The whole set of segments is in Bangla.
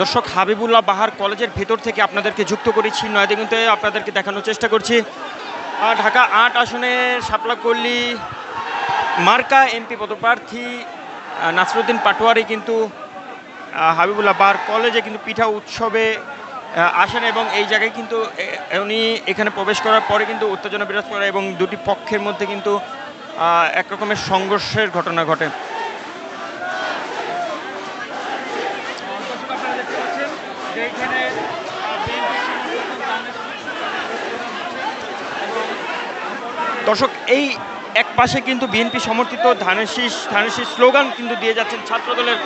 দর্শক, হাবিবুল্লাহ বাহার কলেজের ভেতর থেকে আপনাদেরকে যুক্ত করেছি নয়াদিগন্তে। আপনাদেরকে দেখানোর চেষ্টা করছি ঢাকা ৮ আসনে শাপলাপল্লী মার্কা এমপি পদপ্রার্থী নাসিরউদ্দিন পাটোয়ারি কিন্তু হাবিবুল্লাহ বাহার কলেজে কিন্তু পিঠা উৎসবে আসেন এবং এই জায়গায় কিন্তু উনি এখানে প্রবেশ করার পরে কিন্তু উত্তেজনা বিরাজ করে এবং দুটি পক্ষের মধ্যে কিন্তু এক রকমের সংঘর্ষের ঘটনা ঘটে। দর্শক, এই এক পাশে কিন্তু বিএনপি সমর্থিত ধানের শীষ স্লোগান কিন্তু দিয়ে যাচ্ছেন ছাত্রদলের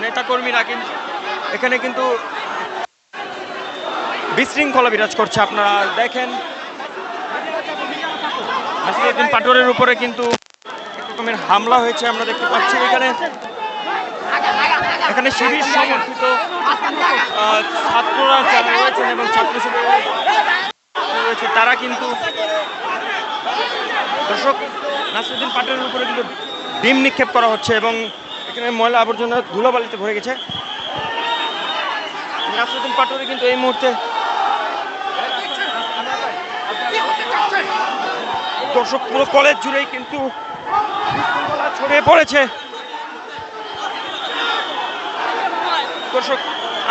নেতাকর্মীরা। কিন্তু এখানে কিন্তু বিশৃঙ্খলা বিরাজ করছে। আপনারা দেখেন নাসিরউদ্দিন পাটোয়ারির উপরে কিন্তু এক রকমের হামলা হয়েছে আমরা দেখতে পাচ্ছি। এখানে শিবির সমর্থিত ছাত্ররা যারা রয়েছেন এবং ছাত্র শিবির রয়েছে তারা কিন্তু দর্শক নাসিরউদ্দিন পাটোয়ারির উপরে কিন্তু ডিম নিক্ষেপ করা হচ্ছে এবং এখানে ময়লা আবর্জনা ধুলাবালিতে ভরে গেছে। নাসিরউদ্দিন পাটোয়ারি কিন্তু এই মুহূর্তে দর্শক পুরো কলেজ জুড়েই কিন্তু ছড়িয়ে পড়েছে। দর্শক,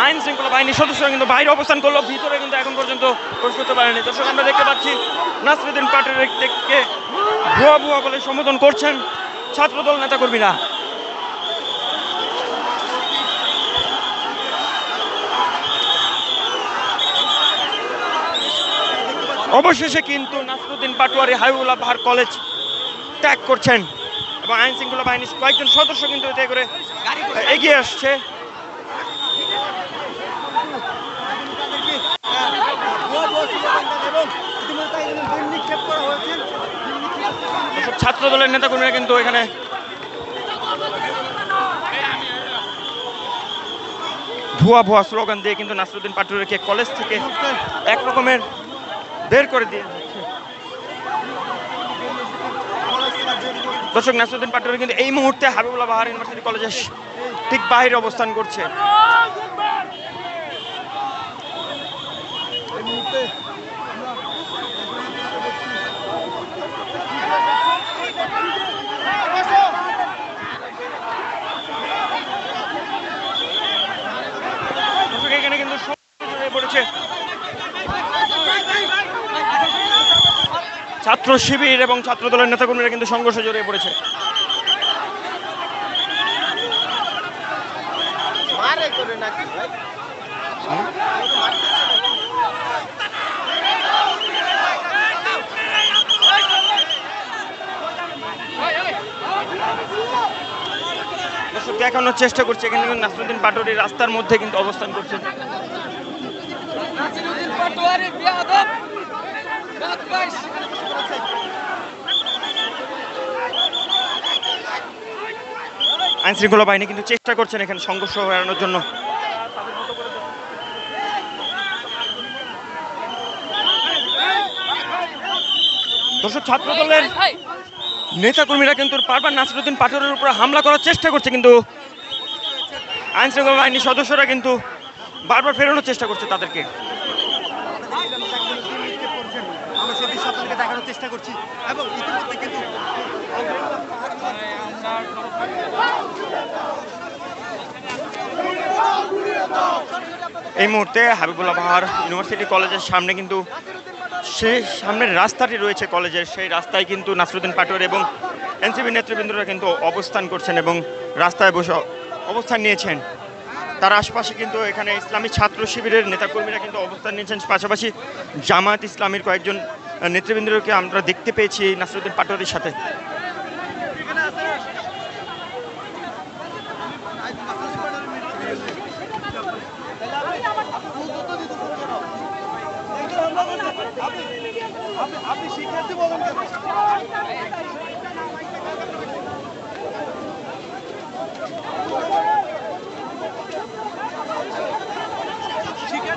আইন শৃঙ্খলা বাহিনীর সদস্যরা কিন্তু বাইরে অবস্থান করলো, ভিতরে কিন্তু এখন পর্যন্ত প্রবেশ করতে পারেনি। দর্শক, আমরা দেখতে পাচ্ছি নাসিরউদ্দিন পাটোয়ারিকে ভুয়া ভুয়া বলে সম্বোধন করছেন ছাত্রদল নেতাকর্মীরা। অবশেষে কিন্তু নাসিরউদ্দিন পাটোয়ারি হাবিবুল্লাহ বাহার কলেজ ত্যাগ করছেন এবং আইন শৃঙ্খলা বাহিনীর কয়েকজন সদস্য কিন্তু এতে করে এগিয়ে আসছে। ছাত্র দলের নেতাকর্মীরা কিন্তু এখানে ভুয়া ভুয়া স্লোগান দিয়ে কিন্তু নাসিরউদ্দিন পাটোয়ারিকে কলেজ থেকে এক রকমের বের করে দিয়ে দর্শক, নাসিরউদ্দিন পাটোয়ারি কিন্তু এই মুহূর্তে হাবিবুল্লাহ বাহার ইউনিভার্সিটি কলেজের ঠিক বাইরে অবস্থান করছে। এখানে কিন্তু পড়েছে ছাত্র শিবির এবং ছাত্র দলের নেতাকর্মীরা কিন্তু সংঘর্ষে জড়িয়ে পড়েছে। দেখানোর চেষ্টা করছে এখানে কিন্তু নাসিরউদ্দিন পাটোয়ারি রাস্তার মধ্যে কিন্তু অবস্থান করছেন। আইন শৃঙ্খলা বাহিনী কিন্তু চেষ্টা করছেন এখানে সংঘর্ষ এড়ানোর জন্য। দর্শক, ছাত্র দলের নেতাকর্মীরা কিন্তু বারবার নাসিরউদ্দিন পাটোয়ারির উপর হামলা করার চেষ্টা করছে, কিন্তু আইন শৃঙ্খলা বাহিনীর সদস্যরা কিন্তু বারবার ফেরানোর চেষ্টা করছে তাদেরকে। দেখানোর চেষ্টা করছি এবং ইতিমধ্যে কিন্তু এই মুহূর্তে হাবিবুল্লাহ বাহার ইউনিভার্সিটি কলেজের সামনে কিন্তু সেই সামনের রাস্তাটি রয়েছে কলেজের, সেই রাস্তায় কিন্তু নাসিরউদ্দিন পাটোয়ারি এবং এনসিপি নেতৃবৃন্দরা কিন্তু অবস্থান করছেন এবং রাস্তায় বসে অবস্থান নিয়েছেন। তার আশপাশে কিন্তু এখানে ইসলামী ছাত্র শিবিরের নেতাকর্মীরা কিন্তু অবস্থান নিয়েছেন, পাশাপাশি জামায়াত ইসলামীর কয়েকজন নেতৃবৃন্দকে আমরা দেখতে পেয়েছি নাসিরউদ্দিন পাটোয়ারির সাথে।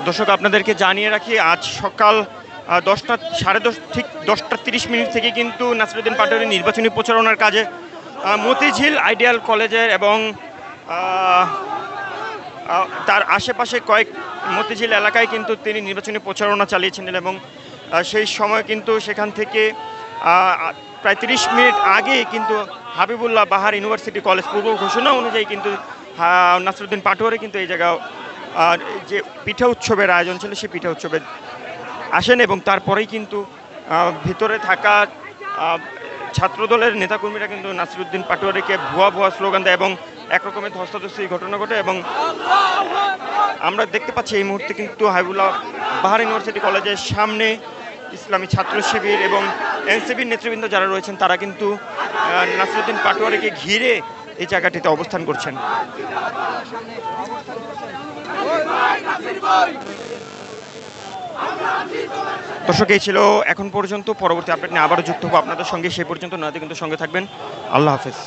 দর্শক, আপনাদেরকে জানিয়ে রাখি আজ সকাল 10:30 থেকে কিন্তু নাসিরউদ্দিন পাটোয়ারি নির্বাচনী প্রচারণার কাজে মতিঝিল আইডিয়াল কলেজের এবং তার আশেপাশে কয়েক মতিঝিল এলাকায় কিন্তু তিনি নির্বাচনী প্রচারণা চালিয়েছিলেন এবং সেই সময় কিন্তু সেখান থেকে প্রায় 30 মিনিট আগে কিন্তু হাবিবুল্লাহ বাহার ইউনিভার্সিটি কলেজ পূর্ব ঘোষণা অনুযায়ী কিন্তু নাসিরউদ্দিন পাটোয়ারি কিন্তু এই জায়গা যে পিঠা উৎসবের আয়োজন ছিল সেই পিঠা উৎসবে আসেন এবং তারপরেই কিন্তু ভিতরে থাকা ছাত্রদলের নেতাকর্মীরা কিন্তু নাসিরউদ্দিন পাটোয়ারিকে ভুয়া ভুয়া স্লোগান দেয় এবং একরকমের ধস্তাধস্তির ঘটনা ঘটে এবং আমরা দেখতে পাচ্ছি এই মুহূর্তে কিন্তু হাবিবুল্লাহ বাহার ইউনিভার্সিটি কলেজের সামনে ইসলামী ছাত্র শিবির এবং এনসিপির নেতৃবৃন্দ যারা রয়েছেন তারা কিন্তু নাসিরউদ্দিন পাটোয়ারিকে ঘিরে এই জায়গাটিতে অবস্থান করছেন। দর্শক এই ছিল এখন পর্যন্ত, পরবর্তী আপডেট নিয়ে আবারও যুক্ত হবো আপনাদের সঙ্গে। সেই পর্যন্ত নয়তো কিন্তু সঙ্গে থাকবেন। আল্লাহ হাফেজ।